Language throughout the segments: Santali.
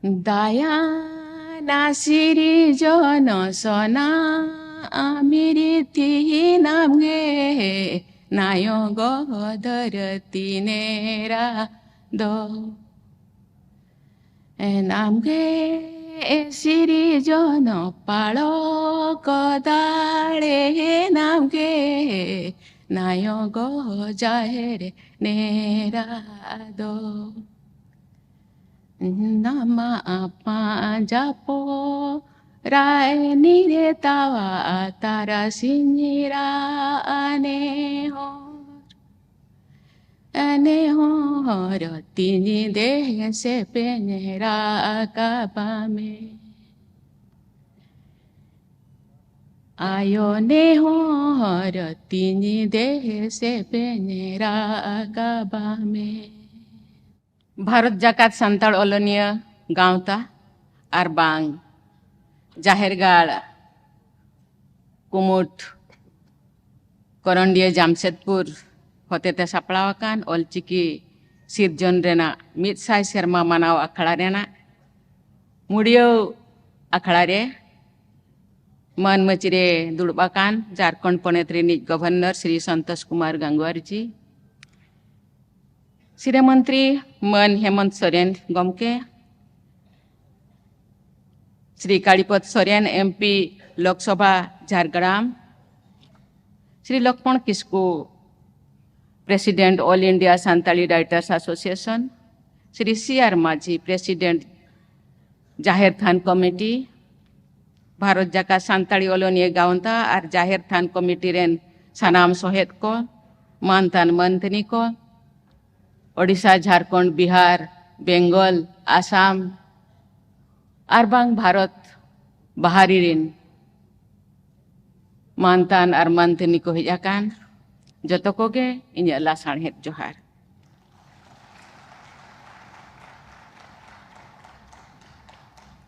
Daya nasiri jono sona amiriti namge nayogo dharati nera do namge siri jono palo kodale namge nayogo jahere nera do Nama apa japo rai nire tawa tara sinyira anehor tini de se peñera akabame ayo nehor tini de se peñera akabame Bharat जाकात Santal ओलोनिया गांवता आरबांग जाहेरगाड़ कुमुट करंडिया Jamshedpur होतेते सापड़ावाकान ऑलचिकी सिरजन Raina मित साय शर्मा मनाव अखड़ा रेना मुड़ियो अखड़ा रे मन मचिरे दुड़बाकान झारखंड पनेत रिनिज गवर्नर श्री संतोष कुमार गंगवार जी श्री मंत्री मन हेमंत सोरेन गमके Shri Kalipad Soren MP Lok Sabha Jhargram Shri Laxman Kisku president all India Santali writers association Shri C R Majhi president Jaher Than committee Bharat जाका सांताली ओलोनिया गावंता और जाहिर थान कमिटी रेन सनाम सोहेद को मानतान मंथनी को ओडिशा झारखंड बिहार बेंगल आसाम आरबांग भारत बाहरी रिन मानतान और मंथनी को हिजाकान जतो कोगे इन्या लासाणहेत जोहार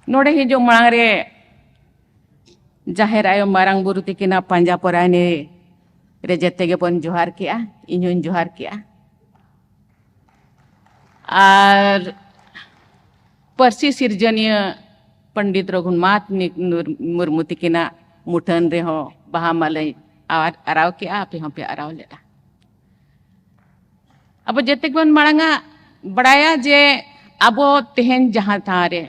नोड़े हिजो मांग रे जाहेर आयो मारांग बुरु तिकिना पांजा पराने रे जत्ते गे पन जोहार किया इन्हों जोहार किया और परसी सिरजनीय पंडित रघुनाथ मुर्मू तिकिना मुठन रे हो बहा मालय आराव के आप यहाँ पे आराव लेला अब जते बन मांगा बड़ाया जे अब तेहन जहाँ थारे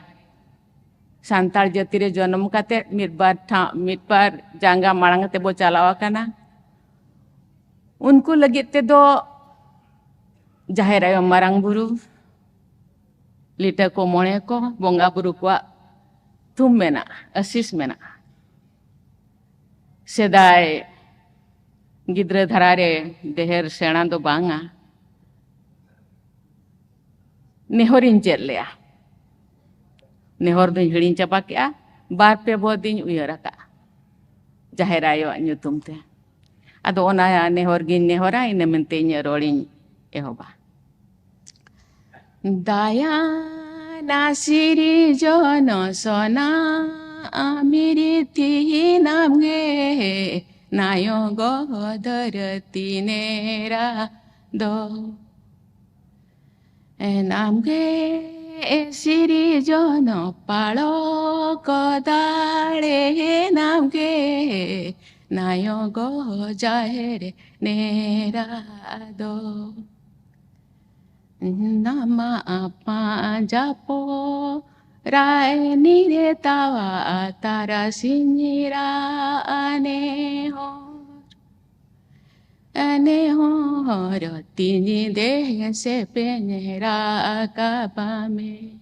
सांताल जाति रे जन्म काते मिदबार जांगा मांगा ते बो चलावा कना उनको लगे ते दो जाहेर आयो मारांग बुरु लिटा को मोणे को बोंगा बुरु को तुम मेना असीस मेना सेदाय गिद्रे धरारे देहर सेना दो बांगा नेहरिन चेल लिया नेहर दिन हिड़िन चापा क्या बार पे बहुत दिन उयरका जाहेर आयो ᱧᱩᱛᱩᱢ ते अदो ओना नेहर गिन नेहरा इन मेनते ᱤᱧ ᱨᱚᱲᱤᱧ एहोबा दया नासिरी जोनो सोना आमिरिति नामगे नायोगो धरती नेरा दो नामगे सिरी जोनो पालो कोदाले नामगे नायोगो जाहेर नेरा दो nama apa japo rai nire tawa tara sinyira anehor tini de se peñera akabame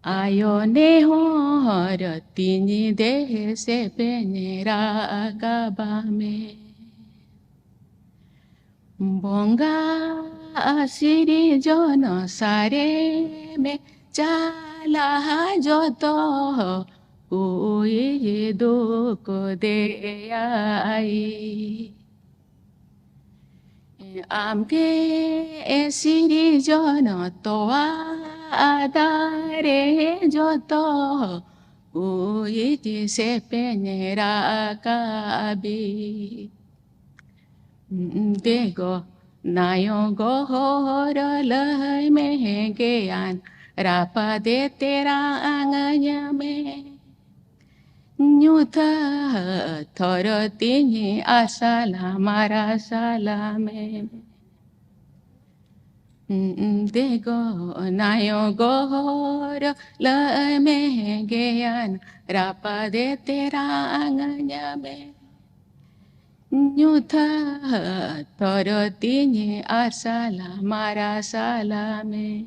ayo nehor tini de se peñera akabame Bonga asiri jono sare me chala joto uye duko de ai amke asiri jono toa adare joto uye se peñera kabi Dego नायो गोहर लय में ज्ञान रापा दे तेरा आंगnya में nyuta thoro tinyi asala mara salame dego nayo gohor la me gyan rapa de tera anganya me nyuta thoro tinyi asala mara salame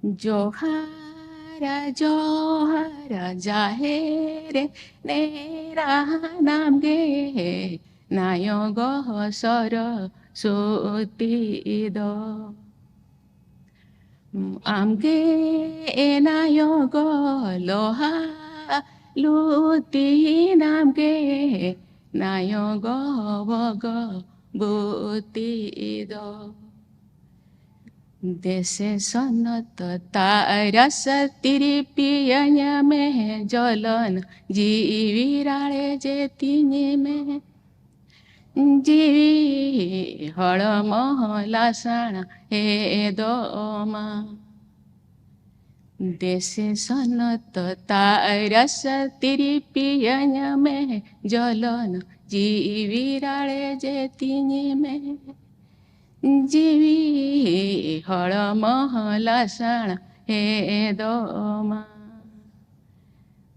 Johara Johara Jahere Nera Namge Nayogo Soro Sutido Amge Nayogo Loha Luti Namge Nayogo Bogo Butido Dese sonata rasa tiripiyanya me jalan jivirale jetinye me jivi hara mahalasana he doma Dese sonata rasa tiripiyanya me jalan jivirale jetinye me Jivi hara mahalasana he doma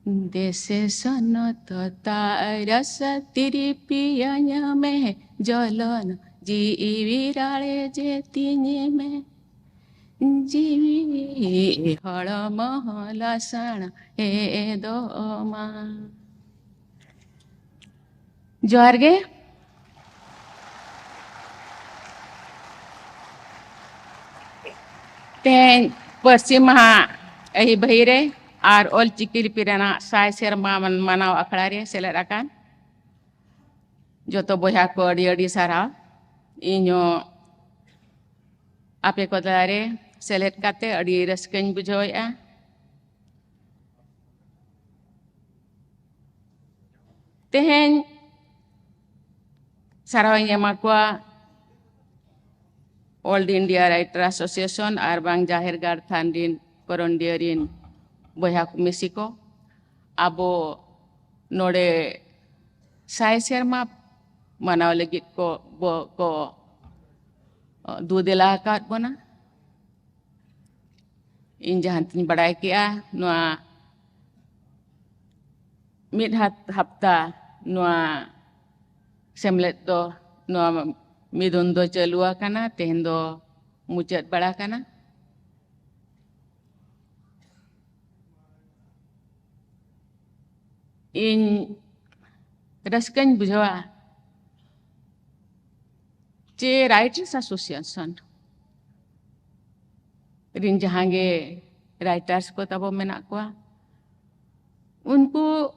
Dese sonata rasa tiripiyanya me jalan jivirale jetinye me Jivi hara mahalasana he doma जोहार गे तें पश्चिम महा अही बहिरे और ऑलचिकी लिपिरेना साय सेरमा मनाव अखड़ा रे सेलेद आकान जो तो बोहा को अड़ी अड़ी सारा इño आपे को दारे सेलेद काते अड़ी रस्कन बुझोया तेहें सारावnya makwa All India Writer Association arbang jahir gar thandin korondiarin boya komisi ko abo node sai serma manaw legit ko bo ko dudela kat bona in jahan tin badai kia noa mid hafta noa semlet do noa midun do chalua kana tehen do mucat bada kana in raskan bujwa che Writers Association rin jahange writers ko tabo menak ko unku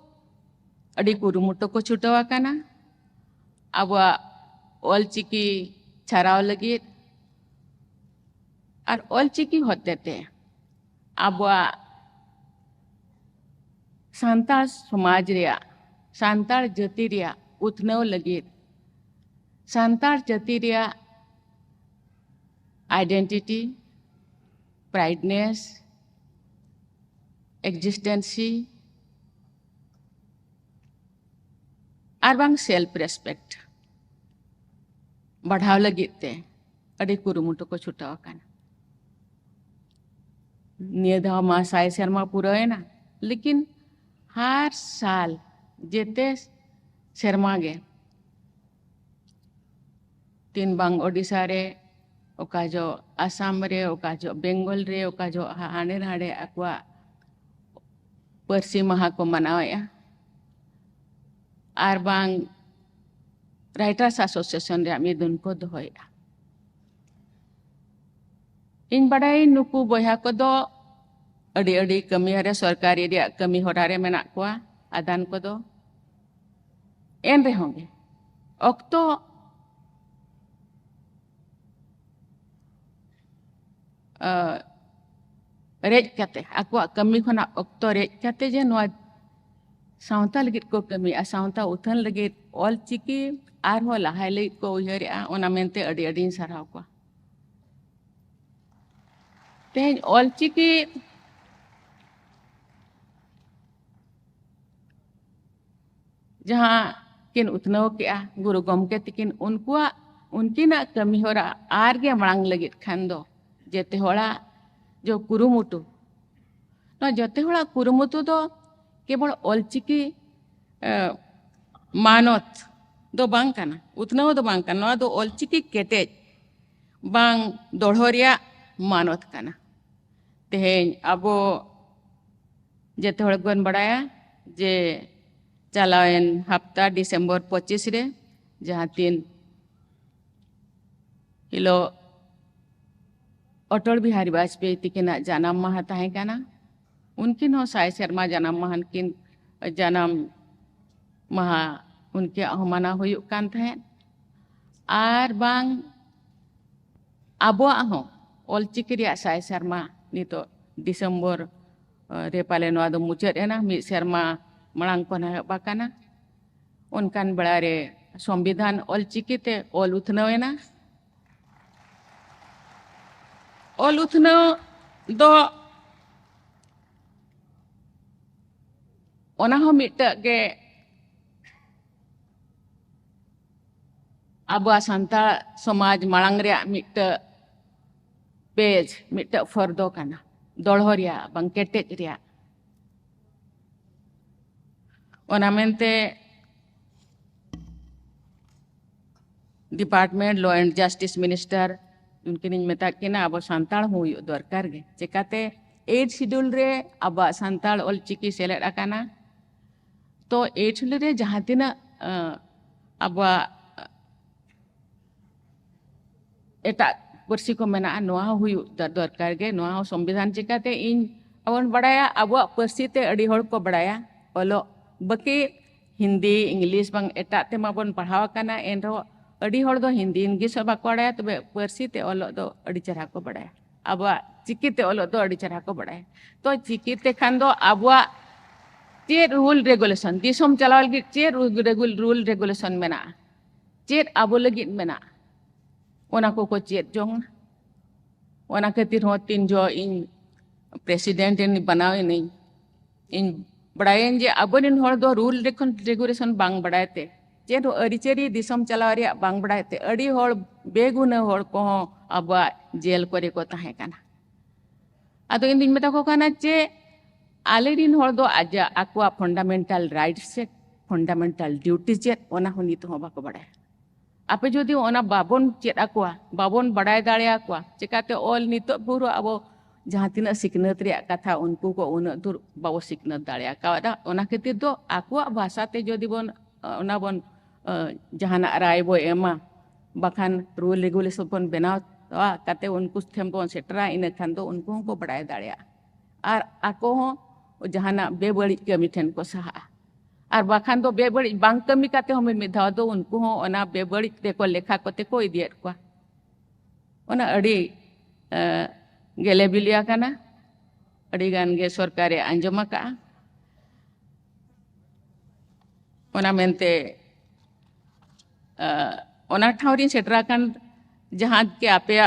adi kurumuto ko chutawa kana abwa ऑलचिकी छराव लगी और ऑलचिकी होते थे अब सांताल समाज रिया सांताल जाति रिया उतनव लगी सांताल जाति रिया आइडेंटिटी प्राइडनेस एग्जिस्टेंसी और बांग सेल्फ रेस्पेक्ट बढ़ाव लगी ते अड़ी कुरुमुटो को छुटाव काना निये धाव मा साय शर्मा पूरा है ना लेकिन हर साल जेते शर्मा गे तीन बांग ओडिशा रे ओका जो आसाम रे ओका जो बेंगल रे ओका जो हाने हाने अक्वा परसी महा को मनावया आर बांग Writers Association रे मिदुन को दोया इन बड़ाई नुकु बोया को दो अड़ी अड़ी कमी हरे सरकारी रे कमी होरारे मेना कोआ आदान को दो एन रे होंगे अक्तो रेज कते अक्वा कमी खना अक्तो रेज कते जे नोआ सावता लगित को कमी सावता उथन लगित ऑलचिकी आरहो लहाय लगित को उयहरेआ ओना मेनते अडी अडी साराव को तेज ऑलचिकी जहाँ किन उतनव के गुरु गमके तिकिन उनकिना कमी होरा आर गे मड़ांग लगित खान दो जेते होड़ा जो कुरुमुटु न जते होड़ा कुरुमुटु दो केवल ऑलचिकी मानत दो बांग काना उतनव दो बांग काना दो ऑलचिकी केटेज बांग दोढ़ोरिया मानत काना तेहें अबो जेते होड़ा गन बड़ाया जे चलावेन हफ्ता डिसेंबर 25 रे जहाँ 3 हिलो अटल बिहारी वाजपेयी तिकिना जन्म माह ताहें काना उनकिन हो 100 सेरमा जन्म माह किन जन्म माह उनके अहमाना हुयुक कान ताहें आर बांग आबोआ हो ऑलचिकी रिया 100 सेरमा नितो डिसेंबर रे पाले नोआ दो मुचाद एना मिद सेरमा मड़ांग को बाकाना उनकान बड़ा रे संविधान ऑलचिकी ते ऑल उथनव एना ऑल उथनव दो ओना हो मिट्टा के आबा सांताल समाज मड़ांग रे मिट्टा पेज मिट्टा फर्दो काना दोढ़ोरिया बांग केटेज रिया ओना मेनते department law and justice minister उनकिन मेता किना अब सांताल हुई दरकार गे चिकाते 8 शेड्यूल रे अब सांताल ऑलचिकी सेलेद आकाना तो 8 शेड्यूल रे जहाँ तिना अब एटा पर्सी को मेना नोआ हुई दरकार गे नोआ संविधान चिकाते इन अवन बड़ाया अब पर्सी ते अड़ी होड़ को बड़ाया ओलो बकी हिंदी इंग्लिश बांग एटा ते माबन पढ़ावा काना एनरो अड़ी होड़ दो हिंदी इंग्लिश बाको बड़ाया तबे पर्सी ते ओलो दो अड़ी चरहा को बड़ाया अब चिकी ते ओलो दो अड़ी चरहा को बड़ाया तो चिकी ते खान दो अब चेर रूल रेगुलेशन दिसम चलाव लगी चेर रूल रेगुलेशन मेना चेर अब लगित मेना ओना को चेर जोंग ओना खातिर हो 3 जो इन प्रेसिडेंट इन बनावे नहीं इन बड़ायन जे अबनिन होड़ दो रूल रेगुलेशन बांग बड़ायते जे दो अरिचेरी दिसम चलाव रिया बांग बड़ायते अड़ी होड़ बेगुना होड़ को अब जेल करे को ताहे काना अदो इन दिन मेता को काना जे आलेरिन होड़ दो आजा आकुआ फंडामेंटल राइट्स से फंडामेंटल ड्यूटीज जे ओना हो नित हो बाको बड़ाय आपे जोदी ओना बाबन चेद आकुआ बाबन बड़ाय दाड़े आकुआ चिकाते ऑल नितो पुरो अब जहाँ तीना सिकनत रे कथा उनको को उन दूर बाबो सिकनत दाड़े कावदा ओना खातिर दो आकुआ भाषा ते जोदी बन ओना बन जहाना राय बो एमा बखान रूल रेगुलेशन बन बनाव काते उनको थेम बन सेटरा इन खान दो उनको को बड़ाय दाड़े और आको हो जहाना बेबड़ी कमी ठेन को सहा और बखान दो बेबड़ी बांग कमी काते हम मिधाव दो उनको हो ओना बेबड़ी ते को लेखा कोते को इदियत को ओना अड़ी गेले बिलिया काना अड़ी गान गे सरकारे आंजमा का ओना मेनते ओना ठावरी सेटरा कान जहाँ के आपया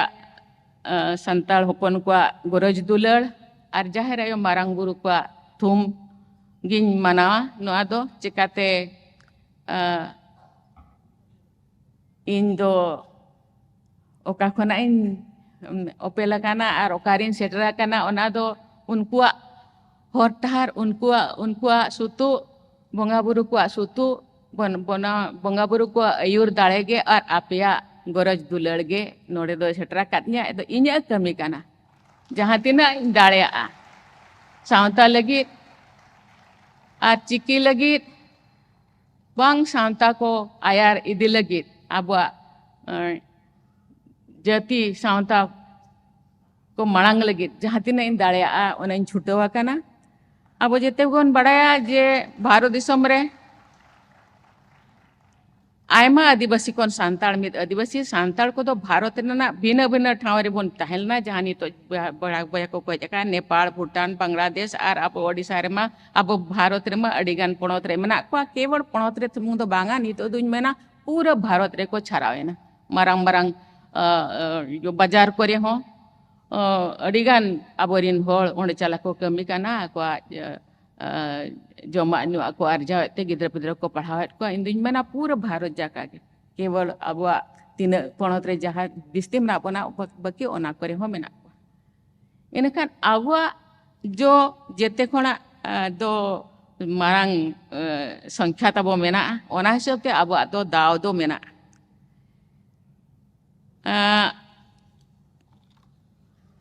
संताल होपन को गोरज दुलड़ और जाहेर आयो मारांग बुरु को थुम गिन मनावा नोआ दो चिकाते इन दो ओका खना इन ओपेला काना और ओकारिन सेटरा काना ओना दो उनकुआ हरतार उनकुआ सुतु बंगा बुरु को सुतु बना बंगा बुरु को आयुर दाड़ेगे और आपया गरज दुलड़गे नोड़े दो सेटरा कातनिया दो इन्या कमी काना जहाँ तिना दाड़े सावता लगी और चिकी लगी बांग सावता को आयार इदी लगी अब जाति सावता को मड़ांग लगी जहाँ तीना इन दाड़े उन छुटवा काना अब जेते बन बड़ाया जे भारत दिसम रे आयमा आदिवासी कोन सांताड़ मिद आदिवासी सांताड़ को तो भारत रेना भिन्न भिन्न ठाव रे बोन तहलना जहां नि तो बड़ा बया को जका नेपाल भूटान बांग्लादेश और अब ओडिशा रे मा अब भारत रे मा अडिगान पणत रे मेना को केवल पणत रे तुम तो बांगा नि तो दुन मेना पूरा भारत रे को छरावेना मारांग मारांग जो बाजार करे हो अडिगान अबरिन होल ओंडे चला को कमी काना को जमा नु को अर्जाते गिद्र पिद्र को पढ़ावत को इन दिन मेना पूरा भारत जाका के केवल अब तीन पणत रे जहां दिस्तिम ना बना बकी ओना करे हो मेना इनखान अब जो जेते खोना दो मारांग संख्या तब मेना ओना हिसाब ते अब दो दाव दो मेना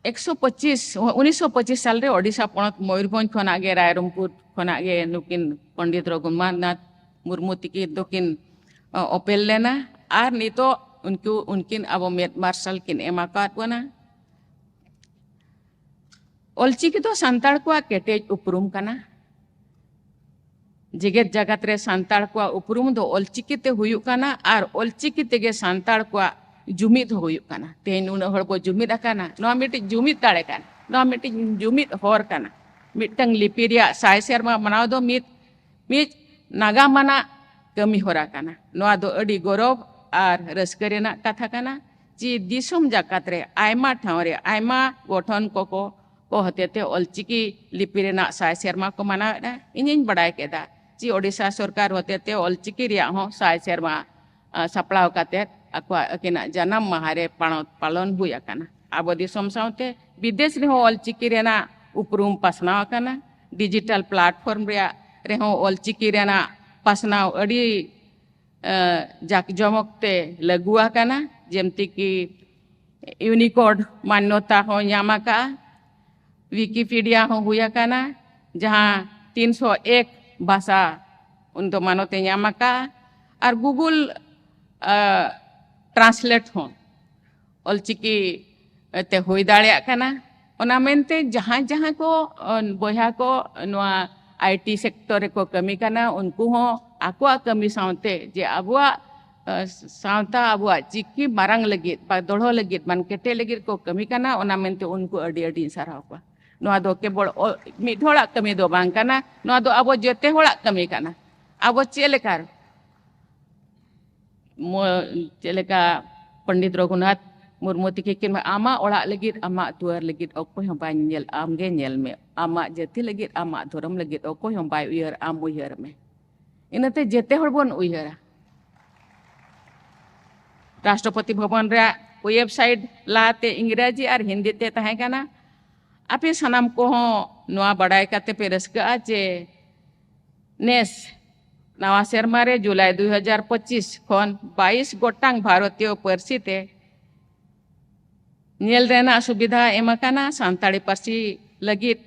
1925 साल रे ओडिशा पणत मयूरभंज खना गे रायरंगपुर खना गे नुकिन पंडित रघुनाथ मुर्मू तिकी दोकिन ओपेल लेना और नितो उनकिन अब मेट मार्शल किन एमाकात बना ओलचिकी तो सांताड़ को केटेज उपरुम कना जेगेत जगत रे सांताड़ को उपरुम दो ओलचिकी ते हुयुक कना और ओलचिकी तेगे सांताड़ को जुमिद हुयुक कना तेन उन हड़ को जुमिद अकाना नो मिट जुमिद ताड़े काना नो मिट जुमिद होर काना मिटंग लिपि रिया साय सेरमा मनाव दो मिट नागा मना कमी होरा काना नो दो अडी गौरव और रस्क रेना कथा काना जी दिसोम जाकात रे आयमा ठाव रे आयमा गठन को हतेते ओलचिकी लिपि रेना साय सेरमा को मनाव इनिन बड़ाय केदा जी ओडिशा सरकार हतेते ओलचिकी रिया हो साय सेरमा सपड़ाव काते अकिना जन्म महारे पालन हुई अकाना अब दिसोम साउते विदेश रे हो ओलचिकी रेना उपरुम पासनाव अकाना डिजिटल प्लेटफॉर्म रे हो ओलचिकी रेना पासनाव अड़ी जाक जमकते लगु अकाना जेमती की यूनिकोड मान्यता हो यामाका विकिपीडिया हो हुई अकाना जहां 301 भाषा उन तो मानोते यामाका और गूगल ट्रांसलेट हो ओलचिकी ते हुई दाड़े काना ओना मेनते जहां जहां को बया को नोआ आईटी सेक्टर को कमी काना उनको हो आकुआ कमी सावते जे अबुआ सावता अबुआ चिकी मारंग लगित बा दोड़ो लगित मन केटे लगित को कमी काना ओना मेनते उनको अडी अडी साराव को नोआ दो केवल मिड होड़ा कमी दो बांग काना नोआ दो अबो जेते होड़ा कमी काना अबो चेलेकार चेलेका पंडित रघुनाथ मुर्मू तिकी किन आमा ओड़ा लगित आमा दुआर लगित ओको हम बाय नेल आमगे नेल में आमा जेति लगित आमा धर्म लगित ओको हम बाय उयर आम उयर में इनते जेते हर बोन उयरा राष्ट्रपति भवन रे वेबसाइट लाते इंग्रेजी और हिंदी ते तहे काना आपे सनाम को नोआ बड़ाय काते पे रस्का जे नेस नवा सेरमा रे जुलाई 2025 खन 22 गोटांग भारतीय पारसी ते नेल रेना सुविधा एमाकाना सांताड़ी पारसी लगित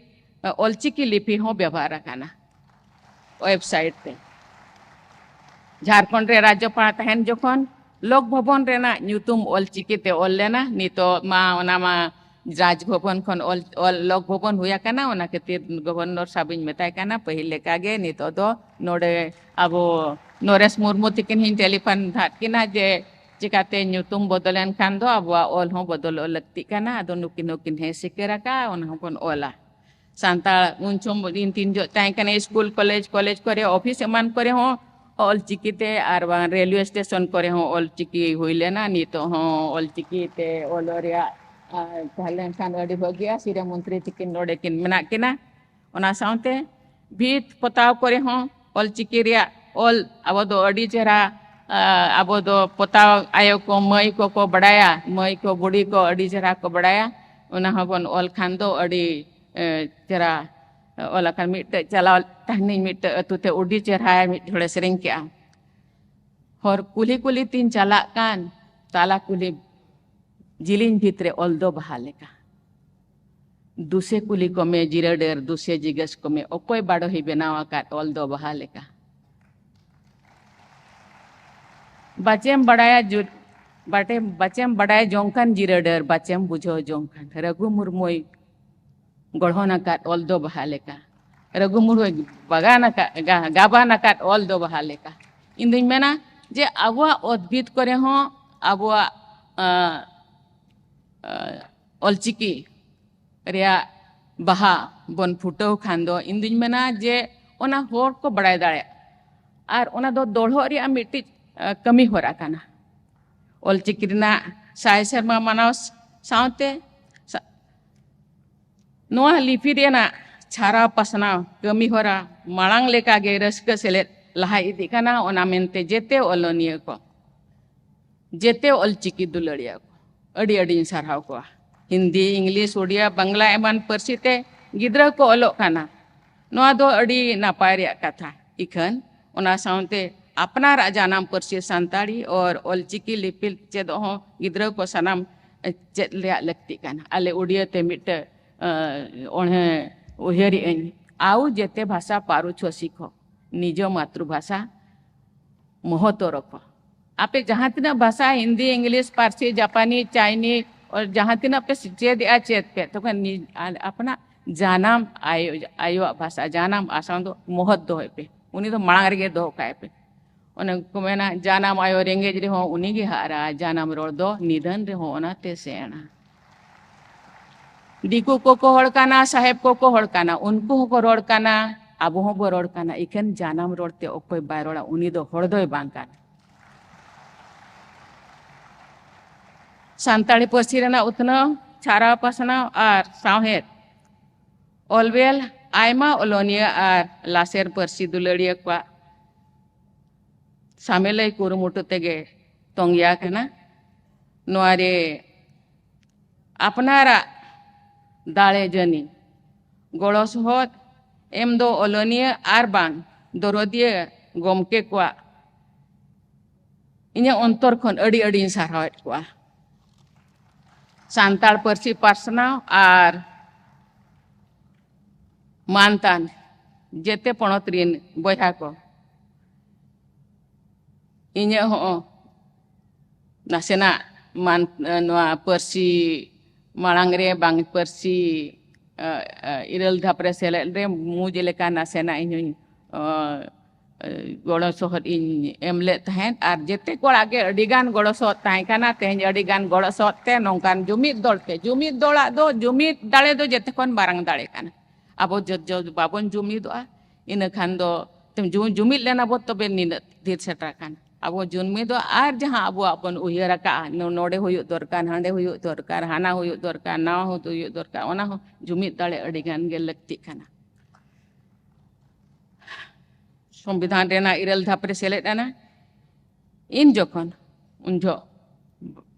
ओलचिकी लिपि हो व्यवहार काना वेबसाइट ते झारखंड रे राज्यपाल तहन जखन लोक भवन रेना न्यूतुम ओलचिकी ते ओल लेना नितो मा ओना मा राजभवन खन ओल लोक भवन हुआ काना ओना खातिर गवर्नर साबिन मेताय काना पहिले कागे नितो दो नोडे अब नरेश मुर्मू तिकिन हिन टेलीफोन धात किना जे चिकाते न्यूतुम बदलन खान दो अब ओल हो बदल लगती काना अदो नुकिन हे सिकेरा का ओना हपन ओला सांताल उनचम इन तीन जो ताई काना स्कूल कॉलेज करे ऑफिस एमान करे हो ओलचिकी ते आर रेलवे स्टेशन करे हो ओलचिकी हुइलेना नितो हो ओलचिकी ते ओलोरिया ताहले खान अडी भगिया सिरे मंत्री तिकिन नोडे किन मेना किना ओना साउते भीत पताव करे हो ओलचिकी रिया ओल अब दो अडी चेहरा अब दो पताव आयो को मई को बड़ाया मई को बुड़ी को अडी चेहरा को बड़ाया ओना हबन ओल खान दो अडी चेहरा ओला खान मिट चलाव तहनी मिट अतुते उडी चेहरा मिट थोड़े सेरिंग के हर कुली कुली तीन चला कान ताला कुली जिलिन भितरे ओल दो बहाले का दूसरे कुली को में जिरडेर दूसरे जिगस को में ओकोय बाड़ो ही बनावा का ओल दो बहाले का बचेम बढ़ाया जो बाटे बचेम बढ़ाया जोंकन जिरडेर बचेम बुझो जोंकन रघु मुर्मोई गढ़ोना का ओल दो बहाले का रघु मुर्मोई बगाना का गाबाना का ओल दो बहाले का इन दिन में ना जे आबुआ उद्भिद करे हो आबुआ ऑलचिकी रिया बाहा बन फुटाव खान दो इन दुñ मेना जे ओना होर को बड़ाय दाड़े और ओना दो दोड़ो रिया मिट्टी कमी होरा काना ऑलचिकी रिना साय सेरमा मानाव सावते नोआ लिपि रेना छारा पसनाव कमी होरा मांग लेका गे रस्का सेलेद लहा इदी काना ओना मेनते जेते ओलोनिया को जेते ऑलचिकी दुलड़िया को अड़ी अड़ी सारहाव को हिंदी इंग्लिश उड़िया बांग्ला एमान परसीते गिद्रा को ओलोक काना नोआ दो अड़ी नापाय रिया कथा इखन ओना सावते अपनार जानाम परसी सांताड़ी और ऑलचिकी लिपि चेदो हो गिद्रा को सनाम चेद लिया लगती काना आले उड़िया ते मिट ओणे उहेरी आउ जेते भाषा पारू छो सीखो निजो मातृभाषा महत्व रखो आपे जहाँ तीना भाषा हिंदी इंग्लिश पारसी जापानी चाइनीज और जहाँ तीना पे चेद पे तो अपना जानाम आयो भाषा जानाम आसान दो महत्व है पे उन्हीं तो मांग रे दो काय पे उन्हें को मेना जानाम आयो रेंगेज रे हो उन्हीं के हारा जानाम रोड दो निधन रे हो ना ते सेना दिकू को हड़काना साहेब को हड़काना उनको को रोड़काना अब हो बो रोड़काना इकन जानाम रोड़ते ओकोय बाय रोड़ा उनी दो हड़ दोय बांग काना सांताड़ी पार्सी रेना उतनाव छारा पासनाव और सावहेद ऑलवेल आयमा ओलोनिया और लासेर पार्सी दुलड़िया को सामेलय कुरुमुटु तेगे तोंगिया काना नोआरे अपनारा दाले जनी गड़ो सहद एम दो ओलोनिया आर बांग दरदिया गमके को इन्हें अंतर खन अड़ी अड़ी सारहावेद को सांताड़ पार्सी पासनाव और मानतान जेते पणत रिन बया को इन्हें हो नासेना मान नोआ पार्सी मांग रे बांग पार्सी इरल धापरे सेलेद रे मुझे लेका नासेना इन गड़ो सहद इन एमले तहन और जेते कोड़ा के अडिगान गड़ो सहद ताई काना तेहन अडिगान गड़ो सहद ते नोंकान जुमिद दौड़ा दो जुमिद दाड़े दो जेते कोन बारंग दाड़े काना अब जो बाबन जुमिदोआ इन खान दो तुम जुमिद लेना बो तबे निन धीर सेटा काना अब जुमिद दो आर जहां अब अपन उयरा का नोडे हुयु दरकार हांडे हुयु दरकार हाना हुयु दरकार ना हो तो हुयु दरकार ओना हो जुमिद दाड़े अडिगान गे लगती काना संविधान रेना इरल धापरे सेलेद आना इन जोखन उनजो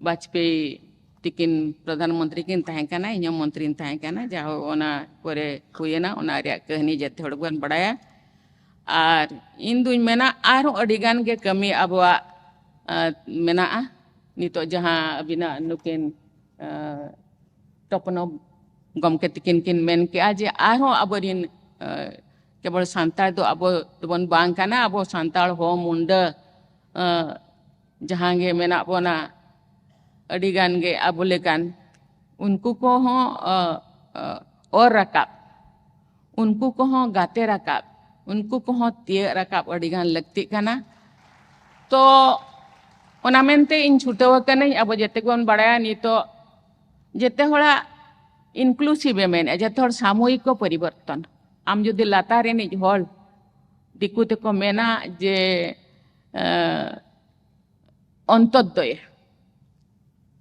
वाजपेयी तिकिन प्रधानमंत्री किन तहें काना इन मंत्री तहें काना जाहो ओना करे हुयना ओना रिया कहानी जेते हड़ बन बड़ाया और इन दुñ मेना आरो अडिगान के कमी अबवा मेना नितो जहां अबिना नुकिन टपनो गमके तिकिन किन मेन के आज आरो अबरिन केवल सांताड़ दो अब तबन बांग काना अब सांताड़ हो मुंडा जहां गे मेना बोना अडिगान गे अब लेकान उनको को हो और रकाब उनको को हो गाते रकाब उनको को हो तिय रकाब अडिगान लगती काना तो ओना मेनते इन छुटव कने अब जेते कोन बड़ाया नी तो जेते होड़ा इनक्लूसिव मेन जेते होड़ सामूहिक को परिवर्तन आम जुदी लातार एनिज होड़ दिकू तेको मेना जे अंतोदय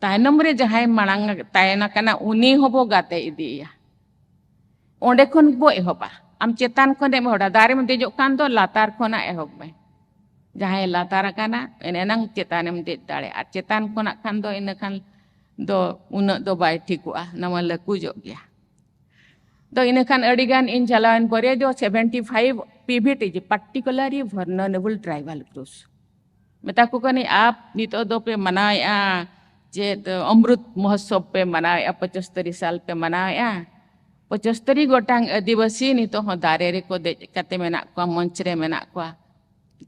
तायनम रे जहाय मांग तायना काना उनी होबो गाते इदिया ओंडे खन बो एहोबा आम चेतान खन एम होड़ा दारे में देजो कान दो लातार खना एहोब में जहाय लातार काना एनेनंग चेतान एम दे दाड़े आ चेतान खना खान दो इन खान दो उन दो बाय ठिकुआ नमा लकु जो गया तो इन खान अडिगान इन चलावन परे जो 75 Pvt particularly vulnerable tribal groups मेता को कनी आप नितो दो पे मनाया जे अमृत महोत्सव पे मनाया 75 साल पे मनाया 75 गोटांग आदिवासी नितो हो दारे रे को दे कते मेना को मंच रे मेना को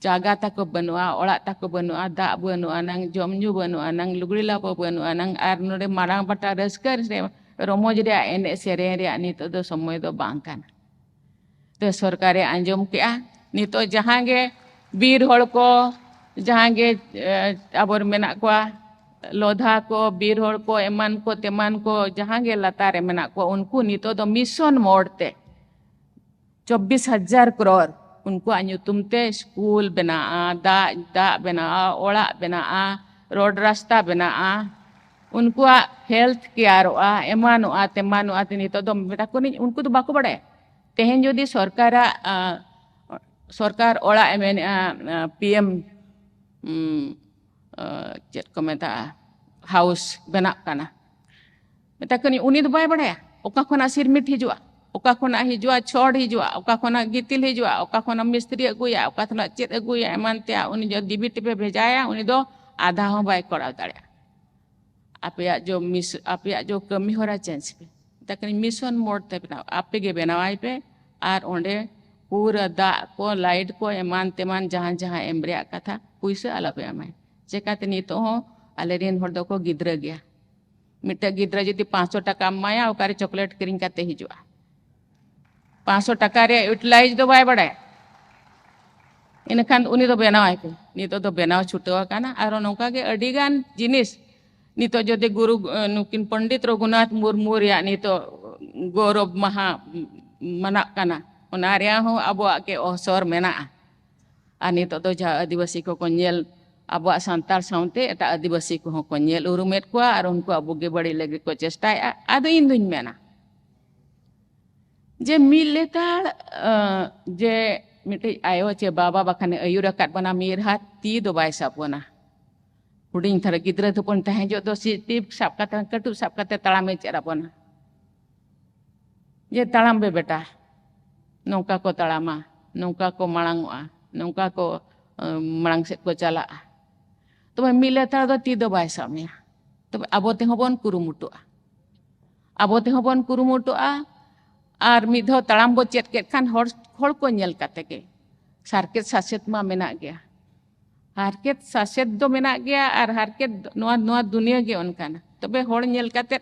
जागा ताको बनुआ ओड़ा ताको बनुआ दा बनुआ नंग जमजु बनुआ नंग लुगड़ी लापो बनुआ नंग आर नोडे मारांग बटा रस्कर रे रोमोज रे एने सेरे रे नितो दो समय दो बांग काना तो सरकारे आंजम के नितो जहां गे बीर होड़ को जहाँ गे आबर मेना को लोधा को बीर होड़ को एमान को तेमान को जहाँ गे लतारे मेना को उनको नितो दो मिशन मोड़ते 24,000 करोड़ उनको anyutumte स्कूल बना दा बना ओड़ा बना रोड रास्ता बना उनको हेल्थ केयर एमानो तेमानो नितो दो बेटा को नहीं उनको तो बाको बड़े तेहन जोदी सरकार ओड़ा एमेन पीएम चेक को मेता हाउस बना काना मेता को नहीं उन्हीं तो बाय बड़े ओका खोना सिरमिट हिजुआ ओका खोना हिजुआ छोड़ हिजुआ ओका खोना गितिल हिजुआ ओका खोना मिस्त्री अगुया ओका खोना चेत अगुया एमान ते उन्हीं जो डीबीटी पे भेजाया उन्हीं दो आधा हो बाय कोड़ा दाड़े आपे जो कमी हो रहा चेंज पे तकनी मिशन मोड ते बनाओ आपे गे बनावाई पे आर ओंडे पूरा दा को लाइट को एमान तेमान जहाँ जहाँ एम्ब्रिया का था पुइसे आला पे आमाय चेकाते नितो हो आलेरिन होड़ दो को गिद्रा गया मिट्टा गिद्रा जदी 500 टका माया ओकारे चॉकलेट किरिंग काते हिजुआ 500 टका रे यूटिलाइज दो बाय बड़े इनखान उनी दो बनावाय पे नितो दो बनाव छुटवा काना आरो नौका के अडिगान जिनिस नितो जदि गुरु नुकिन पंडित रघुनाथ मुर्मू या नितो गौरव महा मना काना ओना रे हो अबो के ओसर मेना आ नितो दो जा आदिवासी को कोनेल अबो सांतार साउंते एटा आदिवासी को कोनेल उरुमेट को आर उनको अबो गे बड़ी लगे को चेष्टाया आदो इन दुन मेना जे मिलेतार जे मिटे आयो चे बाबा बाखाने अयुरा काट बना मीर हाथ ती दो बाय सापना हुडिंग थारा गिद्रा तो पन तहे जो दो सिटिप साप काते कटु साप काते तड़ामे चेरा बना जे तड़ाम बे बेटा नौका को तड़ामा नौका को मड़ांगोआ नौका को मड़ांग से को चला तो मिलेतार दो ती दो बाय सामया तो अबो ते होबन कुरुमुटुआ अबो ते होबन कुरुमुटुआ आर मिधो तड़ाम बो चेत के खान होड़ को नेल काते के सारकेत सासेत मा मेना गया हारकेत सासेत दो मेना गया आर हारकेत नोआ दुनिया गे उनकाना तबे होड़ नेल काते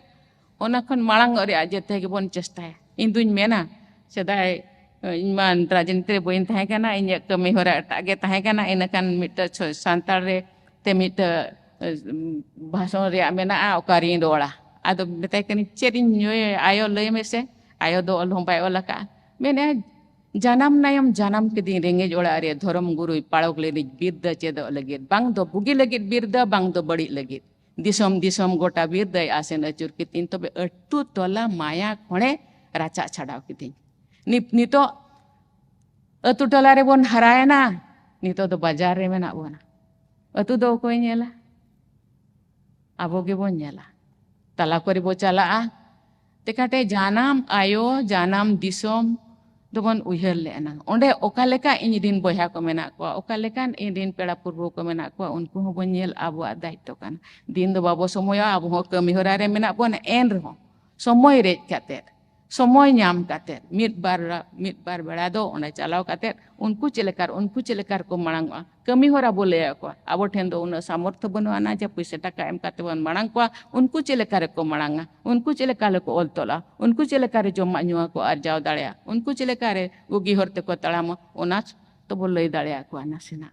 ओना खन माळांग अरे आजेते के बन चेष्टाय इन दुन मेना सेदाय इमान राजनीति बइन थाहे काना इन कमी होरा टागे थाहे काना इनकान मिट सांतार रे ते मिट भाषण रे मेना ओकारि रोड़ा आदो बेताय कनी चेरिन न्योय आयो लय मेसे आयो दो अल हों बाय ओलाका मेने जानम नायम जानम के दिन रेंगे जोड़ा रे धर्म गुरु पाड़ोक ले बिरदा चेद लगित बांग दो बुगी लगित बिरदा बांग दो बड़ी लगित दिसम दिसम गोटा बिरदा आसेन अचुर कितिन तबे अट्टू तोला माया खोणे राचा छाड़ाव कितिन नितो अतु टोला रे बोन हरायना नितो दो बाजार रे मेना बोना अतु दो कोई नेला आबो गे बोन नेला तला करे बो चला तेकाटे जानम आयो जानम दिसम दोबन उहर लेना ओंडे ओका लेका इन दिन बया को मेना को ओका लेकान इन दिन पेड़ा पूर्व को मेना को उनको हो बनेल आबो दायित्व कान दिन दो बाबो समय आबो हो कमी होरा रे मेना बोन एन रहो समय रे काते समय नाम काते मिट बार बेड़ा दो ओंडे चलाव काते उनको चेलेकार को मांग कमी होरा बोले को आबो ठेन दो उन सामर्थ्य बनवा ना जे पैसा टका एम काते बन मांग को उनको चेलेकार को मांगा उनको चेलेकार को ओल तोला उनको चेलेकार जमा नुआ को आरजाव दाड़िया उनको चेलेकार उगी होरते को तड़ाम ओना तो बो लई दाड़िया को नासेना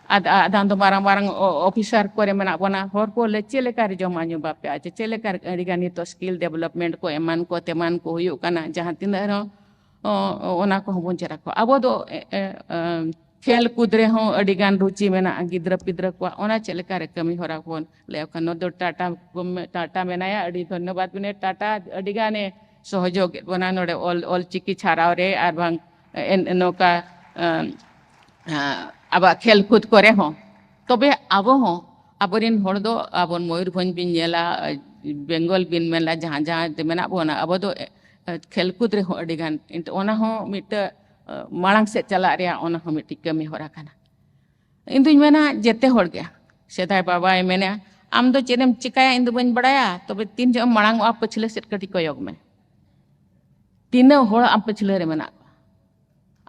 आदान तो मारंग ऑफिसर को मेना बना होर को ले चेलेकार जमा नु बापे आचे चेलेकार अडिगानी तो स्किल डेवलपमेंट को एमान को तेमान को हुयु काना जहां तिनार ओना को होबन चेरा को आबो दो खेल कूद रे हो अडिगान रुचि मेना गिद्रा पिद्रा को ओना चेलेकार कमी होरा कोन ले कनो दो टाटा मेनाया अडी धन्यवाद बिने टाटा अडिगाने सहयोग बना नोडे ऑल चिकी छाराव रे आर बांग नोका आबा खेल कूद करे हो तबे आबो हो आबरिन होड़ दो आबन मयूरभंज बिन नेला बेंगल बिन मेला जहां जहां ते मेना बोना आबो दो खेल कूद रे हो अडिगान इंत ओना हो मिट मांग से चला रे ओना हो मिट कमी होरा काना इन दुन मेना जेते होड़ गया सेदाय बाबा मेने आम दो चेनेम चिकाया इन दो बन बड़ाया तबे तीन जो मांग आप पछले सेट कटी कोयोग में तीन होड़ आप पछले रे मेना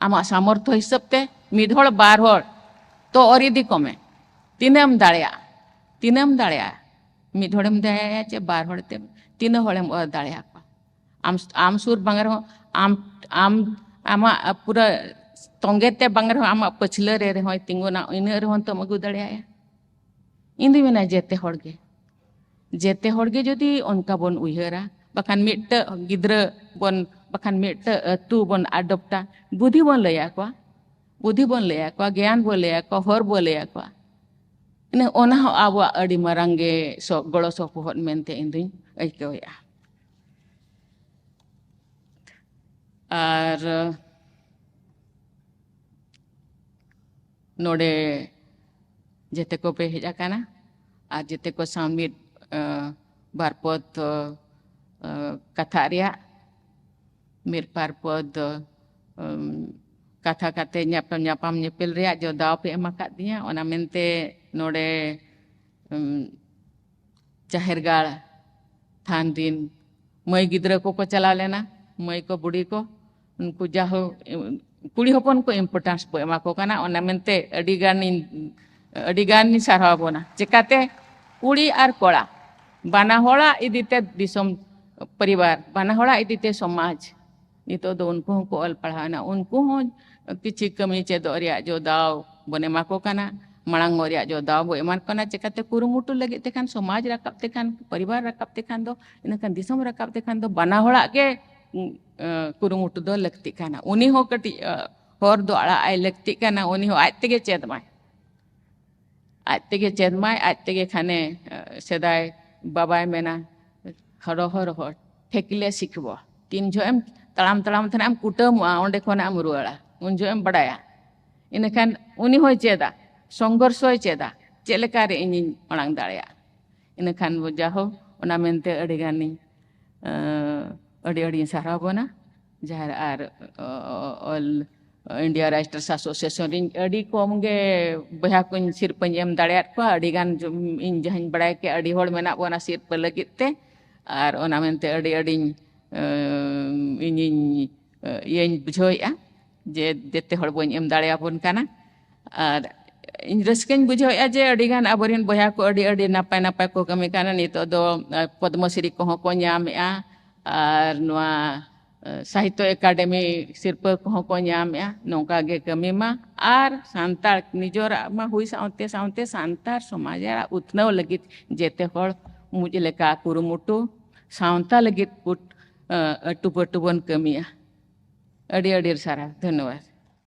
आमा सामर्थ्य हिसाब ते मिद होड़ बार होड़ तो और यदि कमे तीनम दाड़िया मिद होड़ेम दाया चे बार होड़ते तीन होड़ेम और दाड़िया को आम सुर बांगर हो आम आमा पूरा तोंगे ते बंग रहो आमा पछले रे रहो तिंगुना इन रहो तो मगु दड़िया इन दी मेना जेते होड़गे जदि उनका बन उयहरा बखान मिट गिद्र बन बखान मिट अतु बन अडोप्टा बुद्धि बन लया को ज्ञान बन लया को हर बन लया को इन ओना आबो अडी मरांगे सो गड़ो सो पोहट मेनते इंदिन अइकया और नोडे जेते को पे हेजा काना आ जेते को सामिट बारपद कथा रिया मिर पारपद कथा काते ᱧᱟᱯᱟᱢ ᱧᱮᱯᱮᱞ ᱨᱮᱭᱟᱜ जो दाव पे एमा का दिया ओना मेनते नोडे जाहिर गाड़ थान दिन मई गिद्रा को चला लेना मई को बुढ़ी को उनको जाहो कुड़ी हपन को इम्पोर्टेंस को एमा को काना ओना मेनते अडिगान नि सारहा बोना चिकाते कुड़ी और कोड़ा बाना होड़ा इदीते दिसम परिवार बाना होड़ा इदीते समाज नितो दो उनको को अल पढ़ाना उनको हो किछि कमी चेदो रिया जो दाव बने माको काना मणांग रिया जो दाव बो एमान कना चिकाते कुरुमुटु लगे ते खान समाज राकाब ते खान परिवार राकाब ते खान दो इनखान दिसम राकाब ते खान दो बाना होड़ा के कुरुमुटु दो लगती काना उनी हो कटी होर दो आड़ा आई लगती काना उनी हो आते चेदमाय आते खाने सेदाय बाबाय मेना हरो ठेकिले शिखबो तीन जो एम तड़ाम थे एम कुटम ओंडे खोना एम रुआड़ा उन जो एम बड़ाया इनखान उनी हो चेदा संघर्ष हो चेदा चेलेकारे इन मणांग दाड़िया इनखान जाहो ओना मेनते अडिगानी अड़ी सारा बोना जहाँ आर ऑल इंडिया राइटर्स एसोसिएशन अड़ी कम गे बहा को सिरपा एम दाड़िया को अड़ीगान इन जहाँ बड़ा के अड़ी होड़ मेना बोना सिरपा लगित ते आर ओना मेनते अड़ी इन बुझोया जे देते होड़ बोन एम दाड़िया बोन काना आर इन रस्कन बुझोया जे अड़ीगान अबरिन बहा को अड़ी नापाय को कमी काना नितो दो पद्मश्री को हो ᱧᱟᱢᱮᱜᱼᱟ और नवा साहित्य एकाडेमी सिरपा को ᱧᱟᱢᱮᱜᱼᱟ नोंका गे कमी मा और सांतार निजोरा मा हुई साउंते सांतार समाज उतनाव लगित जेते होड़ मुझे लेका कुरुमुटु साउंता लगित पुट अटुपटुबन कमिया अड़ी सारा धन्यवाद।